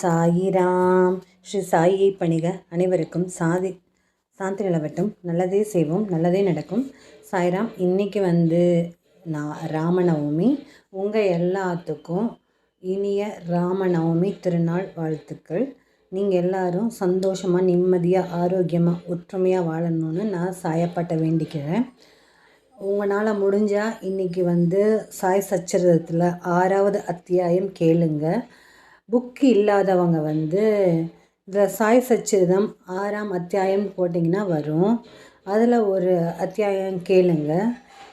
சாயிராம். ஸ்ரீ சாயியை பணிக. அனைவருக்கும் சாந்தி நிலவட்டும். நல்லதே செய்வோம், நல்லதே நடக்கும். சாய்ராம். இன்றைக்கி ராமநவமி. உங்கள் எல்லாத்துக்கும் இனிய ராமநவமி திருநாள் வாழ்த்துக்கள். நீங்கள் எல்லோரும் சந்தோஷமாக, நிம்மதியாக, ஆரோக்கியமாக, ஒற்றுமையாக வாழணும்னு நான் சாயப்பாட்ட வேண்டிக்கிறேன். உங்களால் முடிஞ்சால் இன்றைக்கி சாய் சச்சரிதத்தில் 6வது அத்தியாயம் கேளுங்க. புக்கு இல்லாதவங்க இந்த சாய் சச்சரிதம் 6ஆம் அத்தியாயம் போட்டிங்கன்னா வரும். அதில் ஒரு அத்தியாயம் கேளுங்க.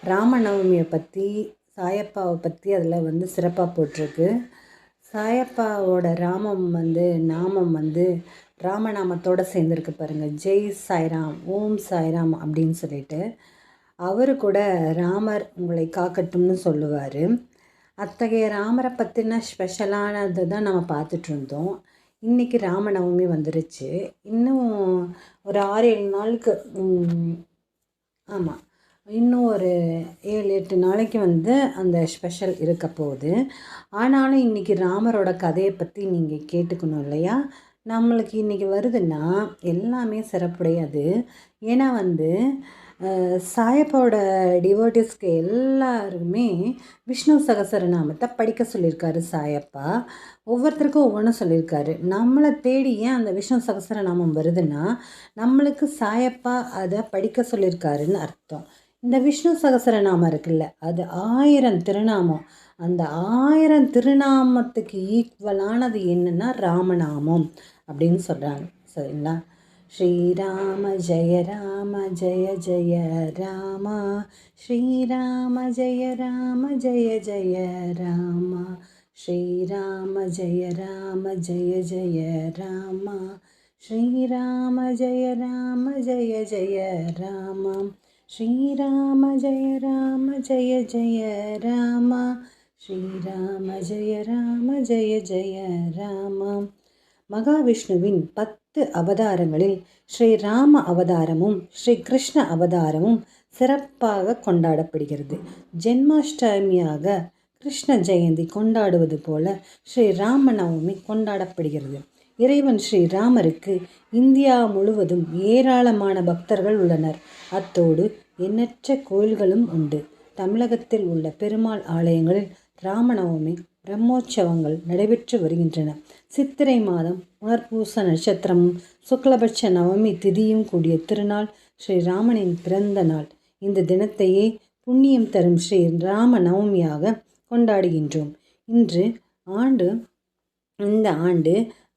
ராமநவமியை பற்றி, சாயப்பாவை பற்றி அதில் சிறப்பாக போட்டிருக்கு. சாயப்பாவோட நாமம் ராமநாமத்தோடு சேர்ந்துருக்கு பாருங்கள். ஜெய் சாய்ராம், ஓம் சாய்ராம் அப்படின்னு சொல்லிட்டு அவர் கூட ராமர் உங்களை காக்கட்டும்னு சொல்லுவார். அத்தகைய ராமரை பற்றின ஸ்பெஷலானது தான் நம்ம பார்த்துட்ருந்தோம். இன்றைக்கி ராமநவமி வந்துருச்சு. இன்னும் ஒரு 6-7 நாளுக்கு ஆமாம், இன்னும் ஒரு 7-8 நாளைக்கு அந்த ஸ்பெஷல் இருக்க போகுது. ஆனாலும் இன்றைக்கி ராமரோட கதையை பற்றி நீங்கள் கேட்டுக்கணும் இல்லையா? நம்மளுக்கு இன்றைக்கி வருதுன்னா எல்லாமே சிறப்புடையது. ஏன்னா சாயப்பாவோட டிவோட்டிஸ்க்கு எல்லாருமே விஷ்ணு சகசரநாமத்தை படிக்க சொல்லியிருக்காரு சாயப்பா. ஒவ்வொருத்தருக்கும் ஒவ்வொன்றும் சொல்லியிருக்காரு. நம்மளை தேடி ஏன் அந்த விஷ்ணு சகசரநாமம் வருதுன்னா நம்மளுக்கு சாயப்பா அதை படிக்க சொல்லியிருக்காருன்னு அர்த்தம். இந்த விஷ்ணு சகசரநாமம் இருக்குல்ல, அது 1000 திருநாமம். அந்த 1000 திருநாமத்துக்கு ஈக்குவலானது என்னன்னா ராமநாமம் அப்படின்னு சொல்கிறாங்க. சரிங்களா? ஸ்ரீராம ஜெய ராம ஜெய ஜெய ராம, ஸ்ரீராம ஜெய ராம ஜெய ஜெய ராம, ஸ்ரீராம ஜெய ராம ஜெய ஜெய ராம, ஸ்ரீராம ஜெய ராம ஜெய ஜெய ராம, ஸ்ரீராம ஜெய ராம ஜெய ஜெய ராம, ஸ்ரீராம ஜெய ராம ஜெய ஜெய ராம. மகாவிஷ்ணுவின் 10 அவதாரங்களில் ஸ்ரீராம அவதாரமும் ஸ்ரீ கிருஷ்ண அவதாரமும் சிறப்பாக கொண்டாடப்படுகிறது. ஜென்மாஷ்டமியாக கிருஷ்ண ஜெயந்தி கொண்டாடுவது போல ஸ்ரீராம நவமி கொண்டாடப்படுகிறது. இறைவன் ஸ்ரீராமருக்கு இந்தியா முழுவதும் ஏராளமான பக்தர்கள் உள்ளனர். அத்தோடு எண்ணற்ற கோயில்களும் உண்டு. தமிழகத்தில் உள்ள பெருமாள் ஆலயங்களில் ராமநவமி பிரம்மோற்சவங்கள் நடைபெற்று வருகின்றன. சித்திரை மாதம் புனர்பூச நட்சத்திரமும் சுக்லபட்ச நவமி திதியும் கூடிய திருநாள் ஸ்ரீராமனின் பிறந்த நாள். இந்த தினத்தையே புண்ணியம் தரும் ஸ்ரீ ராம நவமியாக கொண்டாடுகின்றோம். இந்த ஆண்டு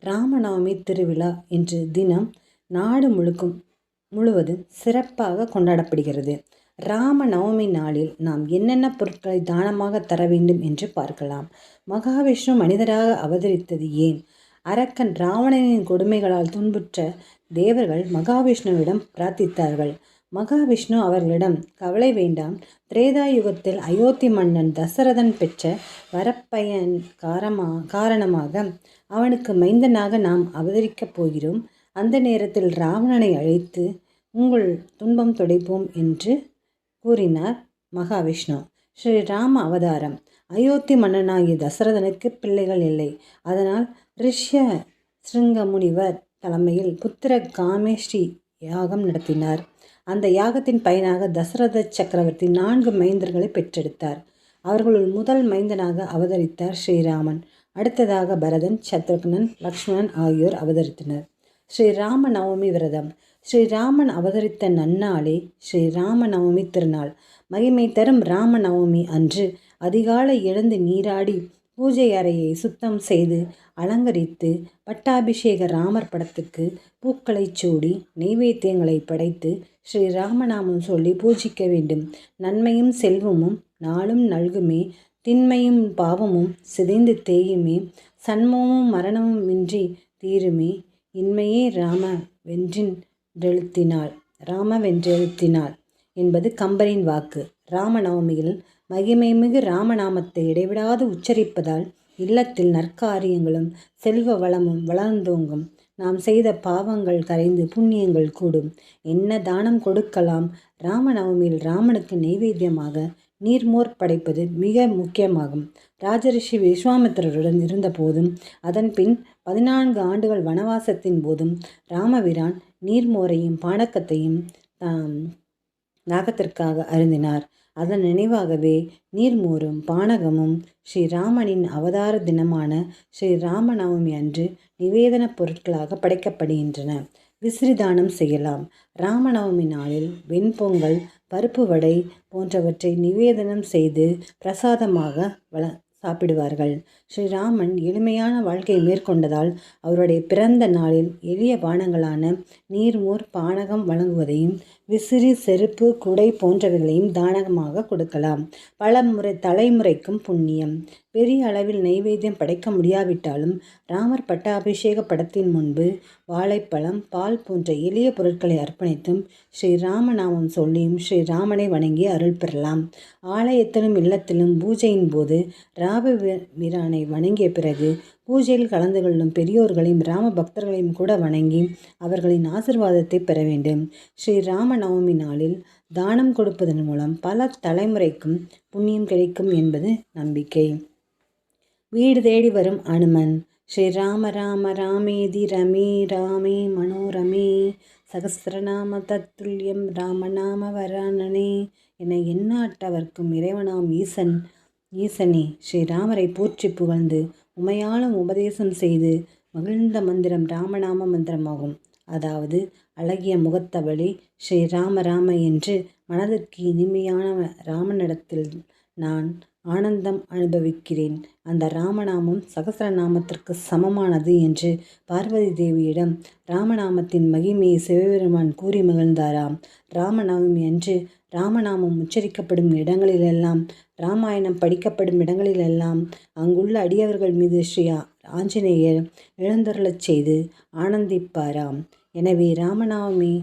ராமநவமி திருவிழா என்ற தினம் நாடு முழுவதும் சிறப்பாக கொண்டாடப்படுகிறது. ராம நவமி நாளில் நாம் என்னென்ன பொருட்களை தானமாக தர வேண்டும் என்று பார்க்கலாம். மகாவிஷ்ணு மனிதராக அவதரித்தது ஏன்? அரக்கன் ராவணனின் கொடுமைகளால் துன்புற்ற தேவர்கள் மகாவிஷ்ணுவிடம் பிரார்த்தித்தார்கள். மகாவிஷ்ணு அவர்களிடம், கவலை வேண்டாம், திரேதாயுகத்தில் அயோத்தி மன்னன் தசரதன் பெற்ற வரப்பயன் காரணமாக அவனுக்கு மைந்தனாக நாம் அவதரிக்கப் போகிறோம். அந்த நேரத்தில் ராவணனை அழைத்து உங்கள் துன்பம் துடைப்போம் என்று கூறினார் மகாவிஷ்ணு. ஸ்ரீராம அவதாரம். அயோத்தி மன்னனாகிய தசரதனுக்கு பிள்ளைகள் இல்லை. அதனால் ரிஷ்ய சிருங்க முனிவர் தலைமையில் புத்திர காமேஷ்டி யாகம் நடத்தினார். அந்த யாகத்தின் பயனாக தசரத சக்கரவர்த்தி 4 மைந்தர்களை பெற்றெடுத்தார். அவர்களுள் முதல் மைந்தனாக அவதரித்தார் ஸ்ரீராமன். அடுத்ததாக பரதன், சத்ருக்னன், லக்ஷ்மணன் ஆகியோர் அவதரித்தனர். ஸ்ரீராம நவமி விரதம். ஸ்ரீராமன் அவதரித்த நன்னாளே ஸ்ரீராம நவமி திருநாள். மகிமை தரும் ராம நவமி அன்று அதிகாலை எழுந்து நீராடி பூஜை அறையை சுத்தம் செய்து அலங்கரித்து பட்டாபிஷேக ராமர் படத்துக்கு பூக்களை சூடி நெய்வேத்தியங்களை படைத்து ஸ்ரீராமநாமம் சொல்லி பூஜிக்க வேண்டும். நன்மையும் செல்வமும் நாளும் நல்குமே, திண்மையும் பாவமும் சிதைந்து தேயுமே, சன்மமும் மரணமும் இன்றி தீருமே, இன்மையே ராம வென்றெழுத்தினாள் என்பது கம்பரின் வாக்கு. ராமநவமியில் மகிமைமிகு ராமநாமத்தை இடைவிடாது உச்சரிப்பதால் இல்லத்தில் நற்காரியங்களும் செல்வ வளமும் வளர்ந்தோங்கும். நாம் செய்த பாவங்கள் கரைந்து புண்ணியங்கள் கூடும். என்ன தானம் கொடுக்கலாம்? ராமநவமியில் ராமனுக்கு நெய்வேத்தியமாக நீர்மோர் படைப்பது மிக முக்கியமாகும். ராஜரிஷி விஸ்வாமித்திரருடன் இருந்தபோதும் அதன் பின் 14 ஆண்டுகள் வனவாசத்தின் போதும் ராமபிரான் நீர்மோரையும் பானக்கத்தையும் தாகத்திற்காக அருந்தினார். அதன் நினைவாகவே நீர்மோரும் பானகமும் ஸ்ரீராமனின் அவதார தினமான ஸ்ரீராமநவமி அன்று நிவேதன பொருட்களாக படைக்கப்படுகின்றன. விசிறிதானம் செய்யலாம். ராமநவமி நாளில் வெண்பொங்கல், பருப்பு வடை போன்றவற்றை நிவேதனம் செய்து பிரசாதமாக சாப்பிடுவார்கள். ஸ்ரீராமன் எளிமையான வாழ்க்கையை மேற்கொண்டதால் அவருடைய பிறந்த நாளில் எளிய பானங்களான நீர்மோர் பானகம் வழங்குவதையும் விசிறி, செருப்பு, குடை போன்றவைகளையும் தானமாக கொடுக்கலாம். பல தலைமுறைக்கும் புண்ணியம். பெரிய அளவில் நைவேத்தியம் படைக்க முடியாவிட்டாலும் ராமர் பட்டாபிஷேக படத்தின் முன்பு வாழைப்பழம், பால் போன்ற எளிய பொருட்களை அர்ப்பணித்தும் ஸ்ரீராமநாமம் சொல்லியும் ஸ்ரீராமனை வணங்கி அருள் பெறலாம். ஆலயத்திலும் இல்லத்திலும் பூஜையின் போது ராமபிரானை வணங்கிய பிறகு பூஜையில் கலந்து கொள்ளும் பெரியோர்களையும் ராம பக்தர்களையும் கூட வணங்கி அவர்களின் ஆசிர்வாதத்தை பெற வேண்டும். ஸ்ரீராமநவமி நாளில் தானம் கொடுப்பதன் மூலம் பல தலைமுறைக்கும் புண்ணியம் கிடைக்கும் என்பது நம்பிக்கை. வீடு தேடி வரும் அனுமன். ஸ்ரீராம ராம ராமேதி ரமே ராமே மனோரமே சகஸ்ரநாம தத்துல்யம் ராமநாம வரானனே என எண்ணாட்டவர்க்கும் இறைவனாம் ஈசனே ஸ்ரீராமரை போற்றி புகழ்ந்து உமையாலும் உபதேசம் செய்து மகிழ்ந்த மந்திரம் ராமநாம மந்திரமாகும். அதாவது அழகிய முகத்தவளே ஸ்ரீராம ராம என்று மனதிற்கு இனிமையான ராமனிடத்தில் நான் ஆனந்தம் அனுபவிக்கிறேன். அந்த ராமநாமம் சகஸ்ரநாமத்திற்கு சமமானது என்று பார்வதி தேவியிடம் ராமநாமத்தின் மகிமையை சிவபெருமான் கூறி மகிழ்ந்தாராம். ராமநவமி அன்று ராமநாமம் உச்சரிக்கப்படும் இடங்களிலெல்லாம், ராமாயணம் படிக்கப்படும் இடங்களிலெல்லாம் அங்குள்ள அடியவர்கள் மீது ஸ்ரீ ஆஞ்சநேயர் எழுந்தருளச் செய்து ஆனந்திப்பாராம். எனவே ராமநவமி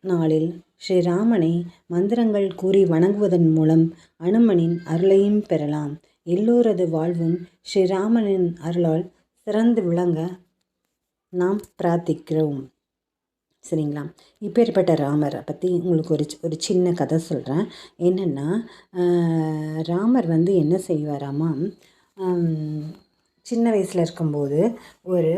நாளில் ஸ்ரீராமனை மந்திரங்கள் கூறி வணங்குவதன் மூலம் அனுமனின் அருளையும் பெறலாம். எல்லோரது வாழ்வும் ஸ்ரீராமனின் அருளால் சிறந்து விளங்க நாம் பிரார்த்திக்கிறோம். சரிங்களா? இப்பேற்பட்ட ராமரை பற்றி உங்களுக்கு ஒரு சின்ன கதை சொல்கிறேன். என்னென்னா, ராமர் என்ன செய்வாராமா, சின்ன வயசில் இருக்கும்போது ஒரு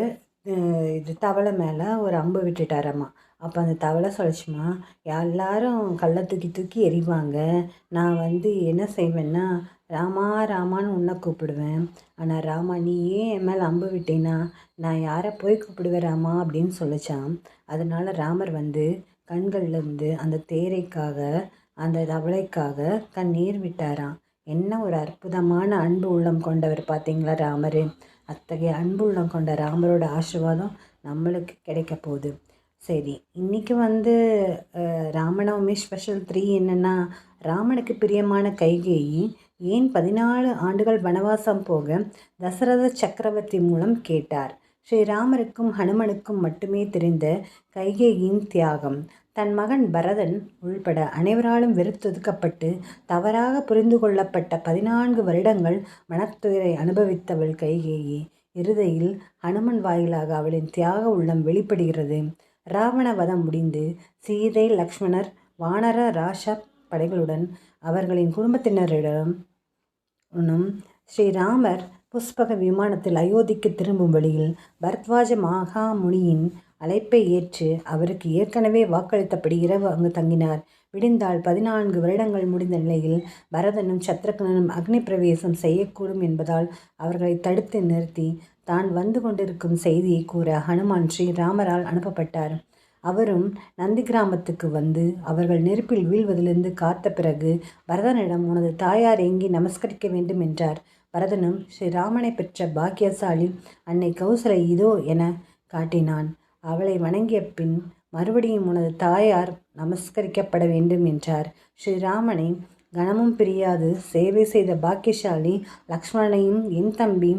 தவளை மேலே ஒரு அம்பு விட்டுட்டாராம்மா. அப்போ அந்த தவளை சொல்லிச்சுமா, எல்லாரும் கல்லை தூக்கி தூக்கி எறிவாங்க, நான் என்ன செய்வேன்னா ராமா ராமான்னு உன்னை கூப்பிடுவேன். ஆனால் ராமா நீ ஏன் என் மேலே அம்பு விட்டேன்னா நான் யாரை போய் கூப்பிடுவேன் ராமா அப்படின்னு சொல்லிச்சான். அதனால் ராமர் கண்கள்லேருந்து அந்த தேரைக்காக அந்த தவளைக்காக கண்ணீர் விட்டாராம். என்ன ஒரு அற்புதமான அன்பு உள்ளம் கொண்டவர் பார்த்தீங்களா ராமர். அத்தகைய அன்பு உள்ளம் கொண்ட ராமரோட ஆசீர்வாதம் நம்மளுக்கு கிடைக்க போகுது. சரி, இன்றைக்கி ராமநவமி ஸ்பெஷல் 3 என்னென்னா, ராமனுக்கு பிரியமான கைகேயி ஏன் 14 ஆண்டுகள் வனவாசம் போக தசரத சக்கரவர்த்தி மூலம் கேட்டார். ஸ்ரீராமருக்கும் ஹனுமனுக்கும் மட்டுமே தெரிந்த கைகேயின் தியாகம். தன் மகன் பரதன் உள்பட அனைவராலும் வெறுத்தொதுக்கப்பட்டு தவறாக புரிந்து கொள்ளப்பட்ட 14 வருடங்கள் மனத்துயரை அனுபவித்தவள் கைகேயி. இறுதியில் ஹனுமன் வாயிலாக அவளின் தியாக உள்ளம் வெளிப்படுகிறது. ராவண வதம் முடிந்து சீதை, லக்ஷ்மணர், வானர ராஷ படைகளுடன் அவர்களின் குடும்பத்தினரிடம் ஸ்ரீராமர் புஷ்பக விமானத்தில் அயோத்திக்கு திரும்பும் வழியில் பரத்வாஜ மகாமுனியின் அழைப்பை ஏற்று அவருக்கு ஏற்கனவே வாக்களித்தபடி இரவு அங்கு தங்கினார். விடிந்தால் 14 வருடங்கள் முடிந்த நிலையில் பரதனும் சத்ருக்னனும் அக்னி பிரவேசம் செய்யக்கூடும் என்பதால் அவர்களை தடுத்து நிறுத்தி தான் வந்து கொண்டிருக்கும் செய்தியை கூற ஹனுமான் ஸ்ரீராமரால் அனுப்பப்பட்டார். அவரும் நந்தி கிராமத்துக்கு அவர்கள் நெருப்பில் வீழ்வதிலிருந்து காத்த பிறகு பரதனிடம் உனது தாயார் எங்கி நமஸ்கரிக்க வேண்டும் என்றார். பரதனும் ஸ்ரீராமனை பெற்ற பாக்கியசாலி அன்னை கௌசலை இதோ என காட்டினான். அவளை வணங்கிய பின் மறுபடியும் உனது தாயார் நமஸ்கரிக்கப்பட வேண்டும் என்றார். ஸ்ரீராமனை கணமும் பிரியாது சேவை செய்த பாக்கியசாலி லக்ஷ்மணனையும் என் தம்பி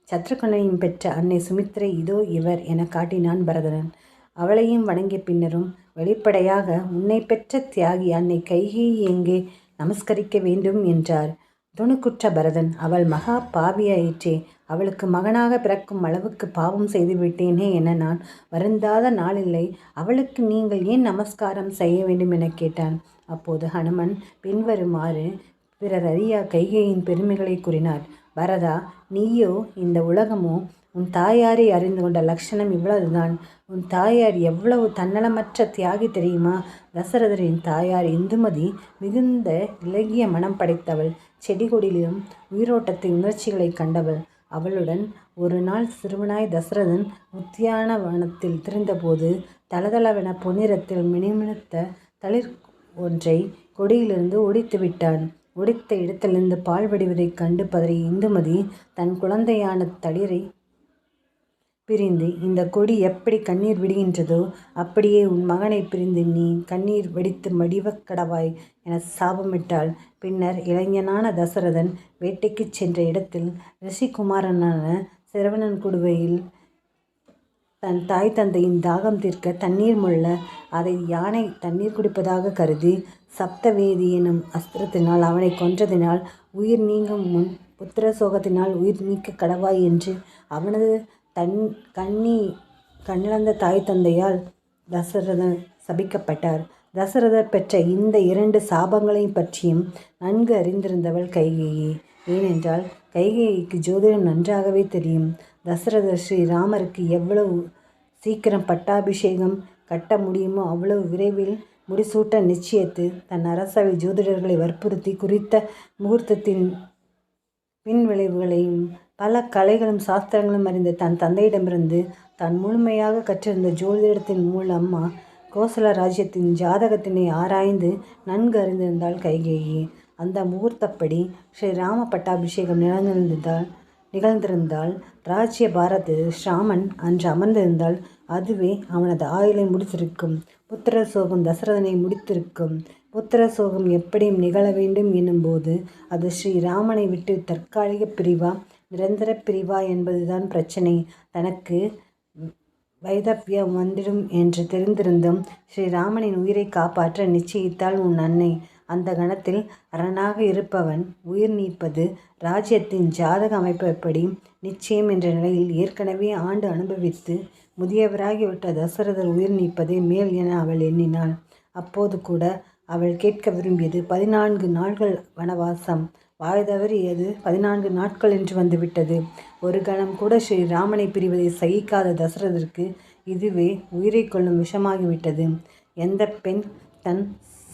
சத்ருகனையும் பெற்ற அன்னை சுமித்ரை இதோ இவர் என காட்டினான் பரதன். அவளையும் வணங்கிய பின்னரும் வெளிப்படையாக உன்னை பெற்ற தியாகி அன்னை கைகேயி எங்கே நமஸ்கரிக்க வேண்டும் என்றார். துணுக்குற்ற பரதன், அவள் மகா பாவியாயிற்றே, அவளுக்கு மகனாக பிறக்கும் அளவுக்கு பாவம் செய்து விட்டேனே என நான் வருந்தாத நாளில்லை. அவளுக்கு நீங்கள் ஏன் நமஸ்காரம் செய்ய வேண்டும் என கேட்டான். அப்போது ஹனுமன் பின்வருமாறு பிறர் அறியா கைகேயின் பெருமைகளை கூறினார். பரதா, நீயோ இந்த உலகமோ உன் தாயாரை அறிந்து கொண்ட லட்சணம் இவ்வளவுதான். உன் தாயார் எவ்வளவு தன்னலமற்ற தியாகி தெரியுமா? தசரதரின் தாயார் இந்துமதி மிகுந்த இலகிய மனம் படைத்தவள். செடி கொடியிலும் உயிரோட்டத்தை உணர்ச்சிகளை கண்டவள். அவளுடன் ஒரு நாள் சிறுவனாய் தசரதன் உத்தியானவனத்தில் திரிந்தபோது தளதளவென பொன்னிறத்தில் மினுமினுத்த தளிர் ஒன்றை கொடியிலிருந்து ஒடித்து விட்டான். ஒடித்த இடத்திலிருந்து பால் வடிவதைக் கண்டு பதறிய இந்துமதி தன் குழந்தையான தளிரை பிரிந்து, இந்த கொடி எப்படி கண்ணீர் விடுகின்றதோ அப்படியே உன் மகனை பிரிந்து நீ கண்ணீர் வெடித்து மடிவக் கடவாய் என சாபமிட்டாள். பின்னர் இளைஞனான தசரதன் வேட்டைக்குச் சென்ற இடத்தில் ரிஷிகுமாரனான சிரவணன் குடுவையில் தன் தாய் தந்தையின் தாகம் தீர்க்க தண்ணீர் மொள்ள அதை யானை தண்ணீர் குடிப்பதாக கருதி சப்தவேதி எனும் அஸ்திரத்தினால் அவனை கொன்றதினால் உயிர் நீங்கும் முன் புத்திர சோகத்தினால் உயிர் நீக்க கடவாய் என்று அவனது கண்ணிழந்த தாய் தந்தையால் தசரதன் சபிக்கப்பட்டார். தசரதர் பெற்ற இந்த 2 சாபங்களையும் பற்றியும் நன்கு அறிந்திருந்தவள் கைகேயி. ஏனென்றால் கைகேயிக்கு ஜோதிடம் நன்றாகவே தெரியும். தசரதர் ஸ்ரீராமருக்கு எவ்வளவு சீக்கிரம் பட்டாபிஷேகம் கட்ட முடியுமோ அவ்வளவு விரைவில் முடிசூட்ட நிச்சயித்து தன் அரசவை ஜோதிடர்களை வற்புறுத்தி குறித்த முகூர்த்தத்தின் பின்விளைவுகளையும் பல கலைகளும் சாஸ்திரங்களும் அறிந்த தன் தந்தையிடமிருந்து தான் முழுமையாக கற்றிருந்த ஜோதிடத்தின் மூலம்மா கோசல ராஜ்யத்தின் ஜாதகத்தினை ஆராய்ந்து நன்கு அறிந்திருந்தாள் கைகேயி. அந்த முகூர்த்தப்படி ஸ்ரீராம பட்டாபிஷேகம் நிகழ்ந்திருந்தால் ராஜ்ய பாரத ஸ்ராமன் அன்று அமர்ந்திருந்தால் அதுவே அவனது ஆயுளை முடித்திருக்கும். புத்திர சோகம் தசரதனை முடித்திருக்கும். புத்திர சோகம் எப்படியும் நிகழ வேண்டும் எனும்போது அது ஸ்ரீராமனை விட்டு தற்காலிக பிரிவா நிரந்தர பிரிவா என்பதுதான் பிரச்சனை. தனக்கு வைதவ்யம் வந்துடும் என்று தெரிந்திருந்தும் ஸ்ரீராமனின் உயிரை காப்பாற்ற நிச்சயித்தாள் உன் அன்னை. அந்த கணத்தில் அரணாக இருப்பவன் உயிர் நீப்பது ராஜ்யத்தின் ஜாதக அமைப்படி நிச்சயம் என்ற நிலையில் ஏற்கனவே ஆண்டு அனுபவித்து முதியவராகிவிட்ட தசரதர் உயிர் நீப்பதே மேல் என அவள் எண்ணினாள். அப்போது கூட அவள் கேட்க விரும்பியது 14 நாட்கள் வனவாசம். வாய் தவறியது 14 நாட்கள் என்று வந்துவிட்டது. ஒரு கணம் கூட ஸ்ரீராமனை பிரிவதை சகிக்காத தசரதற்கு இதுவே உயிரை கொள்ளும் விஷமாகிவிட்டது. எந்த பெண் தன்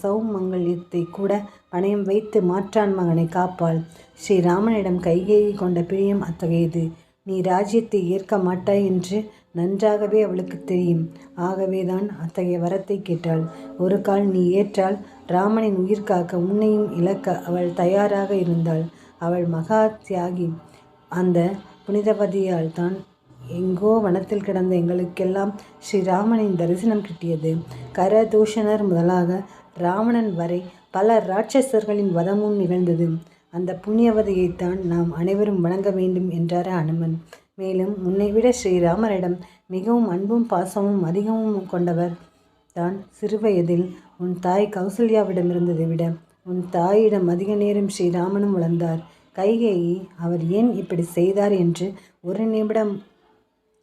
சௌமங்கல்யத்தை கூட பணயம் வைத்து மாற்றான் மகனை காப்பாள்? ஸ்ரீராமனிடம் கைகேயி கொண்ட பிரியம் அத்தகையது. நீ ராஜ்யத்தை ஏற்க மாட்டாய் என்று நன்றாகவே அவளுக்கு தெரியும். ஆகவேதான் அத்தகைய வரத்தை கேட்டாள். ஒரு கால் நீ ஏற்றால் ராமனின் உயிர் காக்க உன்னையும் இழக்க அவள் தயாராக இருந்தாள். அவள் மகா தியாகி. அந்த புனிதவதியால் தான் எங்கோ வனத்தில் கிடந்த எங்களுக்கெல்லாம் ஸ்ரீராமனின் தரிசனம் கிட்டியது. கரதூஷணர் முதலாக ராவணன் வரை பல ராட்சசர்களின் வதமும் நிகழ்ந்தது. அந்த புண்ணியவதியைத்தான் நாம் அனைவரும் வணங்க வேண்டும் என்றார் ஹனுமன். மேலும் உன்னைவிட ஸ்ரீராமரிடம் மிகவும் அன்பும் பாசமும் அதிகமும் கொண்டவர் தான் சிறுவயதில் உன் தாய் கௌசல்யாவிடமிருந்ததை விட உன் தாயிடம் அதிக நேரம் ஸ்ரீராமனும் வளர்ந்தார். கைகேயி அவர் ஏன் இப்படி செய்தார் என்று ஒரு நிமிடம்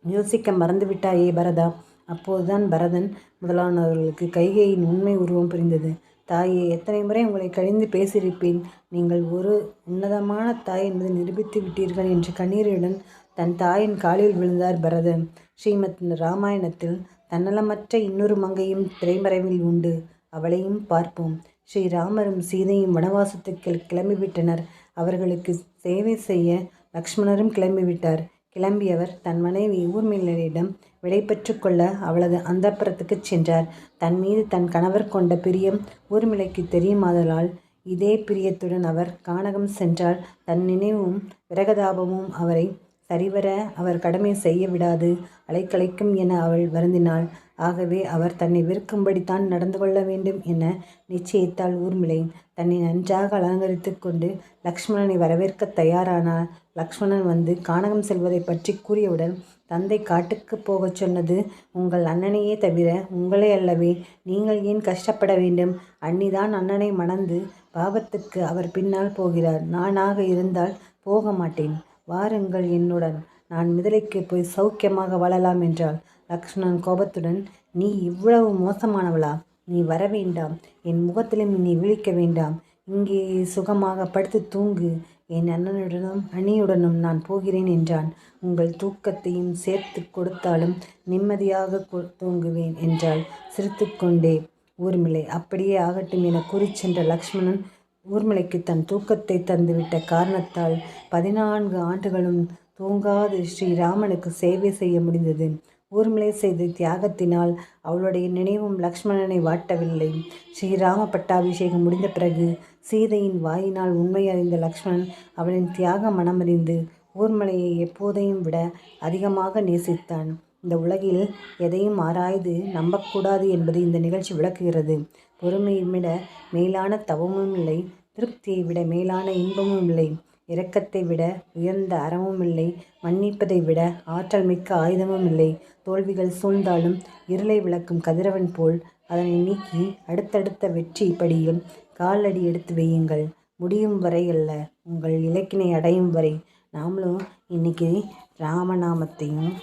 யோசிக்க மறந்துவிட்டாயே பரதா. அப்போதுதான் பரதன் முதலானவர்களுக்கு கைகேயின் உண்மை உருவம் புரிந்தது. தாயே, எத்தனை முறை உங்களை கழிந்து பேசியிருப்பேன். நீங்கள் ஒரு உன்னதமான தாய் என்பதை நிரூபித்து விட்டீர்கள் என்று கண்ணீருடன் தன் தாயின் காலில் விழுந்தார் பரதன். ஸ்ரீமத் ராமாயணத்தில் தன்னலமற்ற இன்னொரு மங்கையும் திரைமறைவில் உண்டு. அவளையும் பார்ப்போம். ஸ்ரீராமரும் சீதையும் வனவாசத்துக்கு கிளம்பிவிட்டனர். அவர்களுக்கு சேவை செய்ய லக்ஷ்மணரும் கிளம்பிவிட்டார். கிளம்பியவர் தன் மனைவி ஊர்மிளரிடம் விடை பெற்று கொள்ள அவளது அந்தப்புரத்துக்குச் சென்றார். தன் மீது தன் கணவர் கொண்ட பிரியம் ஊர்மிளைக்கு தெரியுமாதலால் இதே பிரியத்துடன் அவர் கானகம் சென்றால் தன் நினைவும் விரகதாபமும் அவரை சரிவர அவர் கடமை செய்ய விடாது அலைக்கலைக்கும் என அவள் வருந்தினாள். ஆகவே அவர் தன்னை வெறுக்கும்படித்தான் நடந்து கொள்ள வேண்டும் என நிச்சயித்தாள் ஊர்மிளை. தன்னை நன்றாக அலங்கரித்து கொண்டு லக்ஷ்மணனை வரவேற்க தயாரானாள். லக்ஷ்மணன் வந்து கானகம் செல்வதை பற்றி கூறியவுடன் தந்தை காட்டுக்கு போகச் சொன்னது உங்கள் அண்ணனையே தவிர உங்களை அல்லவே. நீங்கள் ஏன் கஷ்டப்பட வேண்டும்? அண்ணிதான் அண்ணனை மணந்து பாவத்துக்கு அவர் பின்னால் போகிறார். நானாக இருந்தால் போக மாட்டேன். வாருங்கள் என்னுடன், நான் மிதிலைக்கு போய் சௌக்கியமாக வாழலாம் என்றாள். லக்ஷ்மணன் கோபத்துடன், நீ இவ்வளவு மோசமானவளா? நீ வர வேண்டாம். என் முகத்திலும் நீ விழிக்க வேண்டாம். இங்கே சுகமாக படுத்து தூங்கு. என் அண்ணனுடனும் அண்ணியுடனும் நான் போகிறேன் என்றான். உங்கள் தூக்கத்தையும் சேர்த்து கொடுத்தாலும் நிம்மதியாக தூங்குவேன் என்றாள் சிரித்துக்கொண்டே ஊர்மிளை. அப்படியே ஆகட்டும் என கூறி சென்ற லக்ஷ்மணன் ஊர்மிளைக்கு தன் தூக்கத்தை தந்துவிட்ட காரணத்தால் 14 ஆண்டுகளும் தூங்காது ஸ்ரீராமனுக்கு சேவை செய்ய முடிந்தது. ஊர்மிளை செய்த தியாகத்தினால் அவளுடைய நினைவும் லக்ஷ்மணனை வாட்டவில்லை. ஸ்ரீராம பட்டாபிஷேகம் முடிந்த பிறகு சீதையின் வாயினால் உண்மை அறிந்த லக்ஷ்மணன் அவளின் தியாக மனமறிந்து ஊர்மிளையை எப்போதையும் விட அதிகமாக நேசித்தான். இந்த உலகில் எதையும் ஆராய்ந்து நம்பக்கூடாது என்பது இந்த நிகழ்ச்சி விளக்குகிறது. பொறுமையை விட மேலான தவமும் இல்லை, திருப்தியை விட மேலான இன்பமும் இல்லை, இரக்கத்தை விட உயர்ந்த அறமும் இல்லை, மன்னிப்பதை விட ஆற்றல் மிக்க ஆயுதமும் இல்லை. தோல்விகள் சூழ்ந்தாலும் இருளை விளக்கும் கதிரவன் போல் அதனை நீக்கி அடுத்தடுத்த வெற்றி படியில் காலடி எடுத்து வையுங்கள். முடியும் வரை அல்ல, உங்கள் இலக்கினை அடையும் வரை. நாமளும் இன்னைக்கு ராமநாமத்தையும்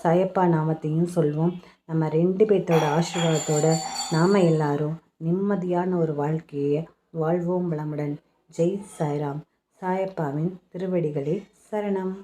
சாயப்பா நாமத்தையும் சொல்வோம். நம்ம 2 பேர்த்தோட ஆசீர்வாதத்தோட நாம் எல்லாரும் நிம்மதியான ஒரு வாழ்க்கையை வாழ்வோம் வளமுடன். ஜெய் சாய்ராம். சாயப்பாவின் திருவடிகளே சரணம்.